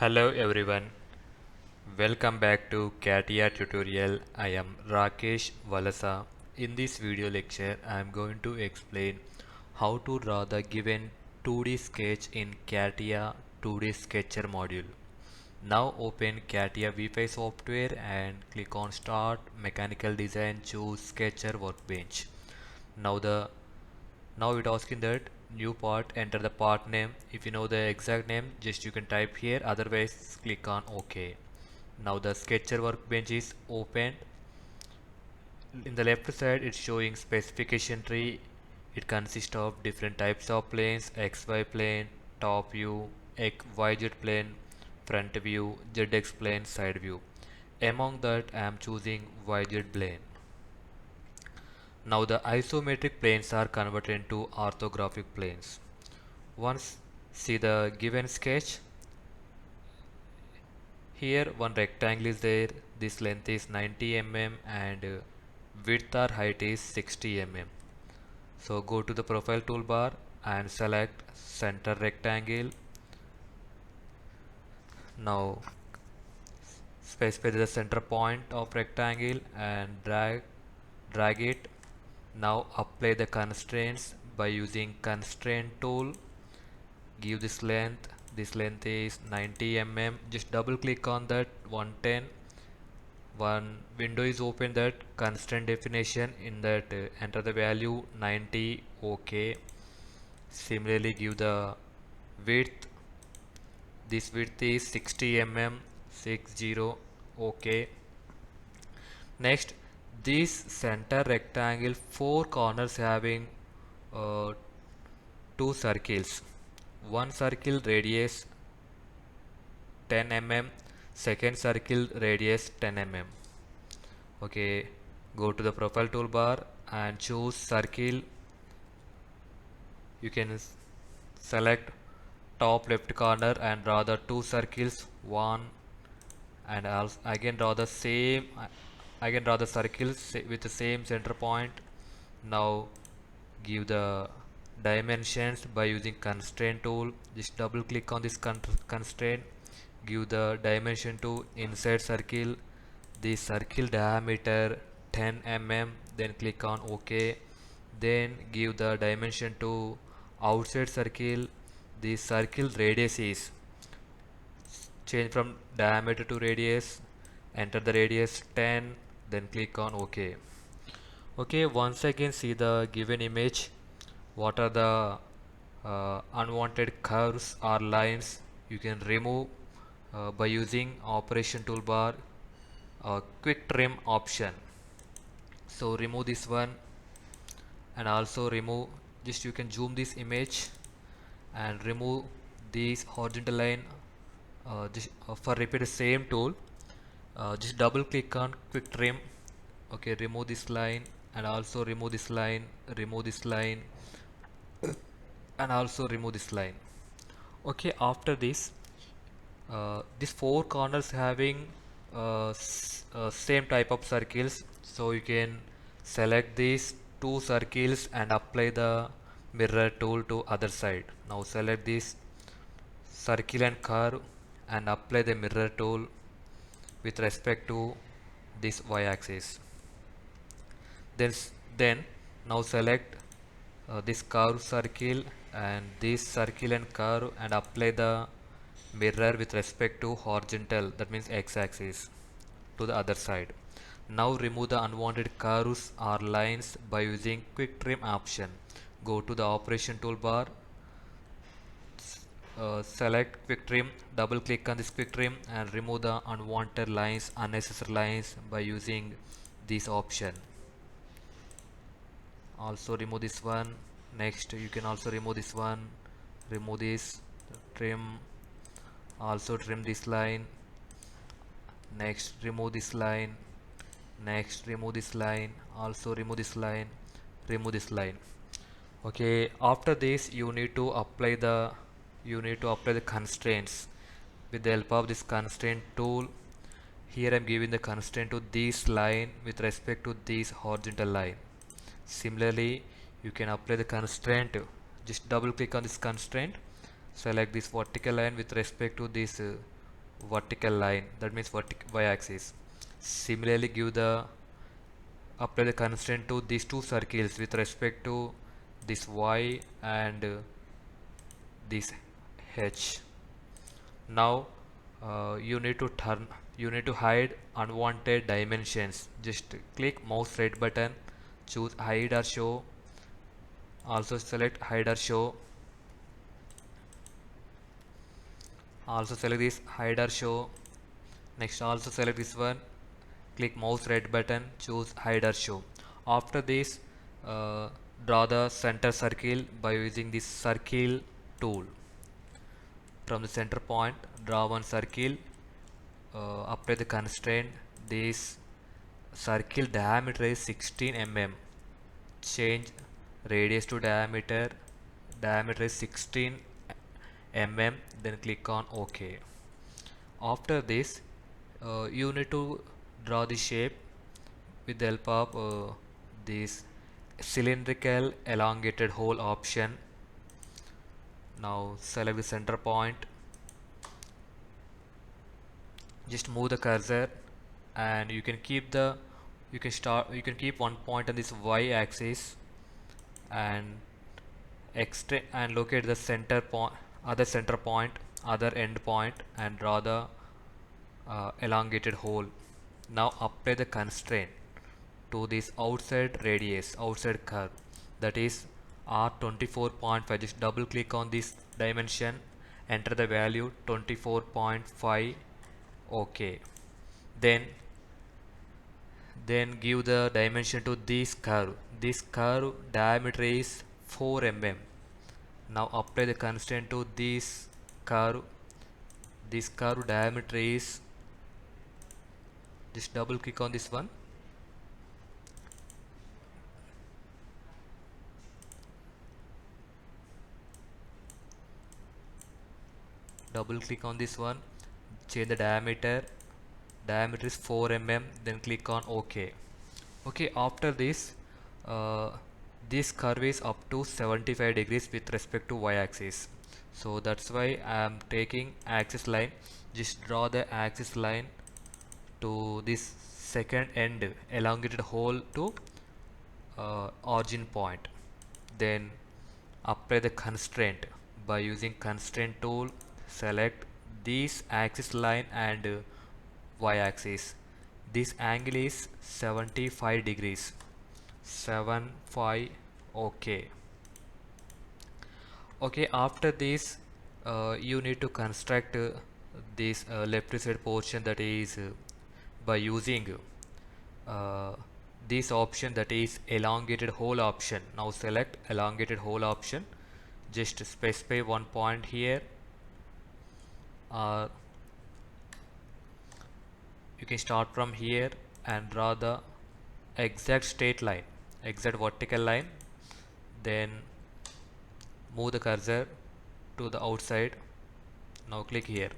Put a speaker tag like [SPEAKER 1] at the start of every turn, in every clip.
[SPEAKER 1] Hello everyone, welcome back to CATIA tutorial. I am Rakesh Valasa. In this video lecture, I am going to explain how to draw the given 2D sketch in CATIA 2D Sketcher module. Now open CATIA V5 software and click on Start Mechanical Design. Choose Sketcher Workbench. Now the now it asking that new part, enter the part name. If you know the exact name, just you can type here, otherwise click on OK. Now the sketcher workbench is opened. In the left side it's showing specification tree. It consists of different types of planes: XY plane, top view, YZ plane, front view, ZX plane, side view. Among that I am choosing YZ plane. Now the isometric planes are converted into orthographic planes. Once see the given sketch. Here one rectangle is there. This length is 90 mm and width or height is 60 mm. So go to the profile toolbar and select center rectangle. Now specify the center point of rectangle and drag it. Now apply the constraints by using constraint tool. Give this length is 90 mm. Just double click on that 110. One window is open, that constraint definition. In that enter the value 90. OK. Similarly give the width. This width is 60 mm. 60. OK. Next, this center rectangle, four corners having uh, two circles. One circle radius 10 mm, second circle radius 10 mm. Okay, go to the profile toolbar and choose circle. You can select top left corner and draw the two circles, one, and also again draw the same. Again draw the circles with the same center point. Now give the dimensions by using constraint tool. Just double click on this constraint. Give the dimension to inside circle. The circle diameter 10 mm. Then click on OK. Then give the dimension to outside circle. The circle radius is change from diameter to radius. Enter the radius 10. Then click on OK. Okay, once again see the given image. What are the unwanted curves or lines you can remove by using operation toolbar quick trim option. So remove this one and also remove, just you can zoom this image and remove this horizontal line. For repeat the same tool, just double click on quick trim. Okay, remove this line and also remove this line, remove this line, and also remove this line. Okay, after this, these four corners having same type of circles, so you can select these two circles and apply the mirror tool to other side. Now select this circle and curve and apply the mirror tool with respect to this y-axis. Then now select this curve circle and this circle and curve and apply the mirror with respect to horizontal, that means x-axis, to the other side. Now remove the unwanted curves or lines by using quick trim option. Go to the operation toolbar, select quick trim, double click on this quick trim and remove the unwanted lines, unnecessary lines by using this option. Also remove this one. Next you can also remove this one, remove this, trim, also trim this line. Next remove this line, next remove this line, also remove this line, remove this line. Okay, after this you need to apply the constraints with the help of this constraint tool. Here I am giving the constraint to this line with respect to this horizontal line. Similarly, you can apply the constraint. Just double click on this constraint, select this vertical line with respect to this vertical line, that means y axis. Similarly give the apply the constraint to these two circles with respect to this y and this h. Now you need to hide unwanted dimensions. Just click mouse right button, choose hide or show, also select hide or show, also select this hide or show. Next also select this one, click mouse right button, choose hide or show. After this uh, draw the center circle by using this circle tool. From the center point draw one circle, apply the constraint. This circle diameter is 16 mm. Change radius to diameter is 16 mm, then click on OK. After this you need to draw the shape with the help of this cylindrical elongated hole option. Now select the center point, just move the cursor, and you can keep one point on this y axis and extend and locate the center point, other end point, and draw the elongated hole. Now apply the constraint to this outside curve, that is R24.5. Just double click on this dimension, enter the value 24.5. OK. Then give the dimension to this curve. This curve diameter is 4 mm. Now apply the constraint to this curve. This curve diameter is, just double click on this one, change the diameter is 4 mm, then click on OK. Okay, after this this curve is up to 75 degrees with respect to y-axis, so that's why I am taking axis line. Just draw the axis line to this second end elongated hole to origin point. Then apply the constraint by using constraint tool. Select this axis line and y-axis. This angle is 75 degrees. 75. OK. Okay, after this you need to construct this left side portion, that is by using uh, this option, that is elongated hole option. Now select elongated hole option, just specify one point here, you can start from here and draw the exact straight line, exact vertical line, then move the cursor to the outside. Now click here.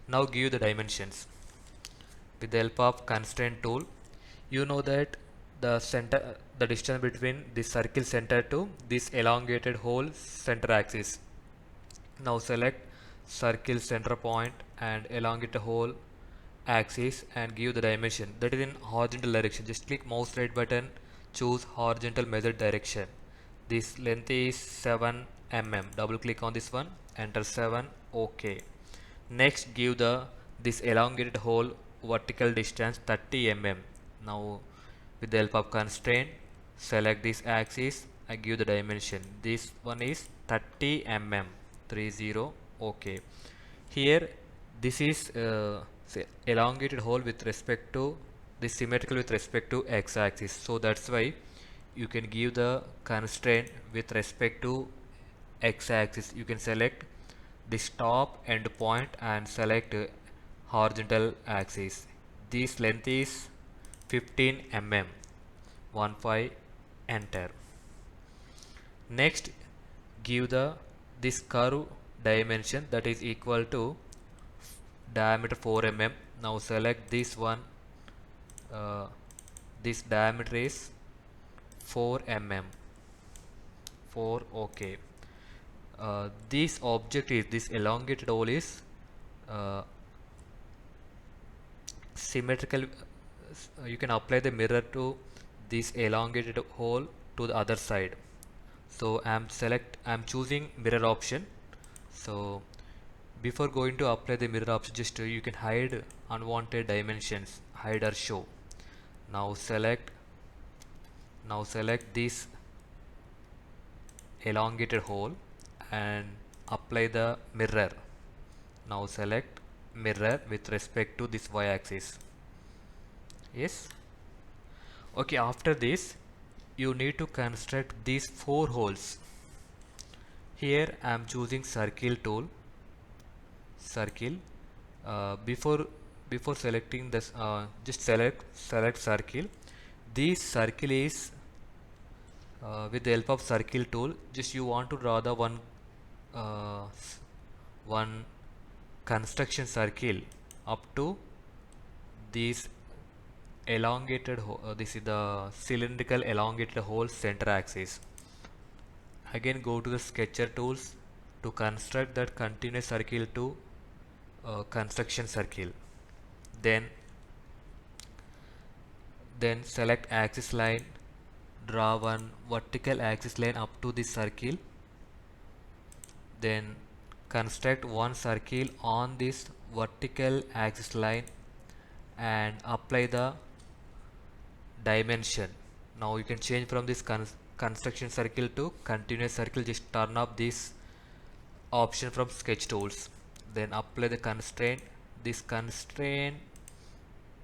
[SPEAKER 1] Now give the dimensions with the help of constraint tool. You know that the distance between this circle center to this elongated hole center axis. Now select circle center point and elongated hole axis and give the dimension, that is in horizontal direction. Just click mouse right button, choose horizontal measure direction. This length is 7 mm. Double click on this one, enter 7. OK. Next give the this elongated hole vertical distance 30 mm. Now with the help of constraint select this axis and give the dimension. This one is 30 mm. 30. OK. Here this is say elongated hole with respect to this symmetrical with respect to x-axis, so that's why you can give the constraint with respect to x-axis. You can select this top end point and select horizontal axis. This length is 15 mm. 15. Enter. Next give the this curve dimension, that is equal to diameter 4 mm. Now select this one, this diameter is 4 mm. 4. OK. This object is this elongated hole is symmetrical, you can apply the mirror to this elongated hole to the other side. So I'm choosing mirror option. So before going to apply the mirror option, just you can hide unwanted dimensions, hide or show. Now select this elongated hole and apply the mirror. Now select mirror with respect to this y-axis. Yes. Okay, after this you need to construct these 4 holes. Here I am choosing circle tool. Circle. Before selecting this, just select circle. This circle is with the help of circle tool. Just you want to draw the uh, one construction circle up to this this is the cylindrical elongated hole center axis. Again go to the sketcher tools to construct that continuous circle to construction circle. Then select axis line, draw one vertical axis line up to this circle. Then construct one circle on this vertical axis line and apply the dimension. Now you can change from this construction circle to continuous circle. Just turn up this option from sketch tools, then apply the constraint. This constraint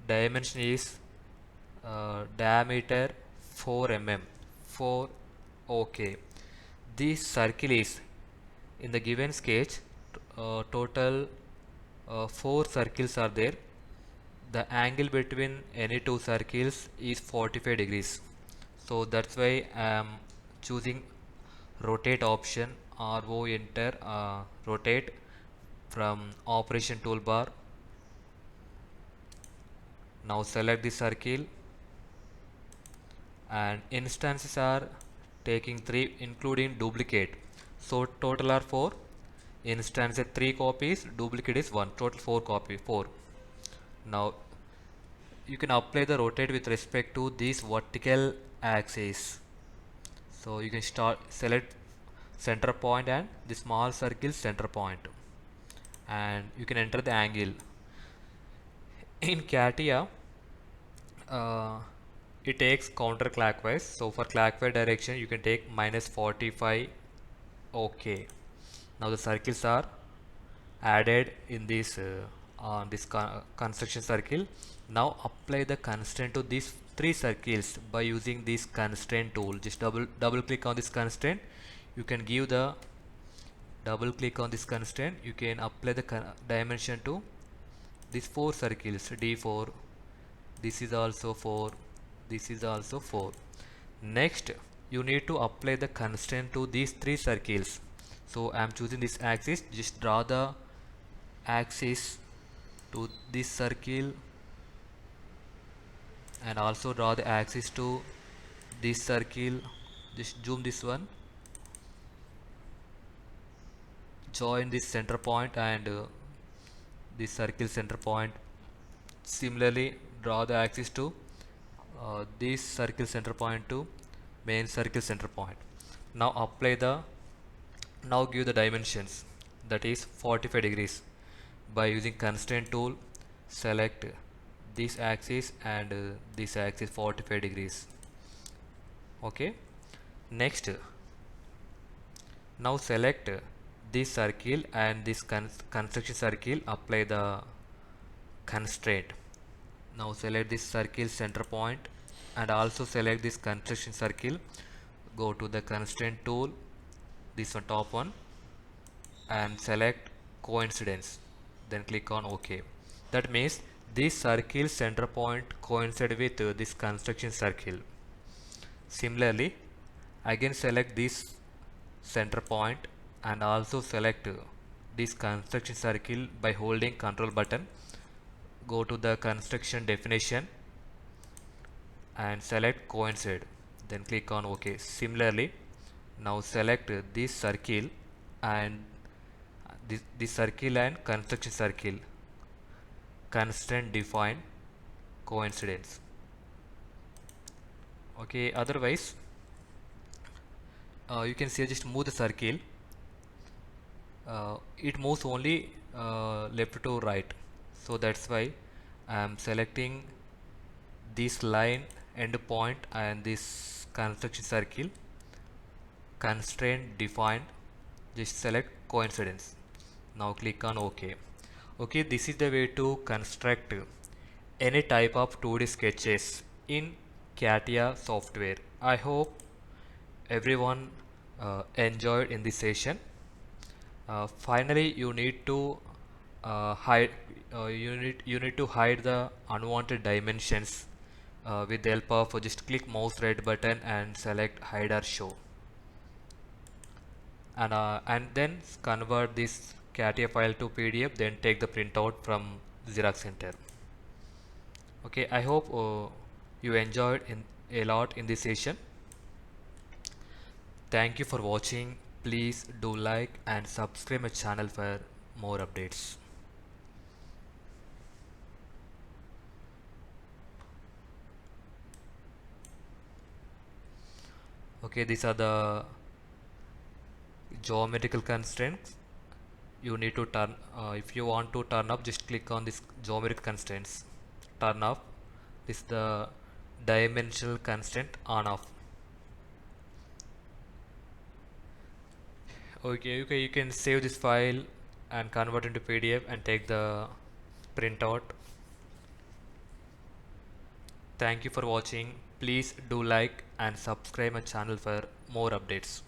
[SPEAKER 1] dimension is diameter 4 mm. 4. Okay, this circle is in the given sketch, total 4 circles are there. The angle between any 2 circles is 45 degrees. So that's why I am choosing rotate option. RO enter rotate from operation toolbar. Now select the circle and instances are taking 3 including duplicate. So total are 4. Instance 3 copies, duplicate is 1. Total 4. Now you can apply the rotate with respect to this vertical axis. So you can select center point and the small circle center point, and you can enter the angle. In CATIA it takes counterclockwise, so for clockwise direction you can take -45. Okay, now the circles are added in this on this construction circle. Now apply the constraint to these 3 circles by using this constraint tool. Just double click on this constraint. You can give the double click on this constraint. You can apply the dimension to these 4 circles. D4. This is also 4. This is also 4. Next you need to apply the constraint to these 3 circles. So I am choosing this axis. Just draw the axis to this circle and also draw the axis to this circle. Just zoom this one, join this center point and this circle center point. Similarly draw the axis to this circle center point to main circle center point. Now give the dimensions, that is 45 degrees. By using constraint tool, select this axis and this axis 45 degrees. Okay, next now select this circle and this construction circle, apply the constraint. Now select this circle center point and also select this construction circle. Go to the constraint tool, this one, top one, and select coincidence, then click on OK. That means this circle center point coincide with this construction circle. Similarly again select this center point and also select this construction circle by holding Control button. Go to the construction definition and select coincide, then click on OK. Similarly now select this circle and this circle and construction circle, constraint define, coincidence. Okay, otherwise you can say just move the circle. It moves only left to right, so that's why I am selecting this line endpoint and this construction circle. Constraint defined, just select coincidence. Now click on OK. Okay, this is the way to construct any type of 2D sketches in CATIA software. I hope everyone enjoyed in this session. Finally, you need to hide you need to hide the unwanted dimensions with the help of just click mouse right button and select hide or show, and then convert this CATIA file to PDF, then take the printout from Xerox Center. Okay, I hope you enjoyed a lot in this session. Thank you for watching. Please do like and subscribe my channel for more updates. Okay, these are the geometrical constraints you need to turn. If you want to turn up, just click on this geometric constraints, turn off. This is the dimensional constraint, on off. Okay, you can save this file and convert into PDF and take the printout. Thank you for watching. Please do like and subscribe my channel for more updates.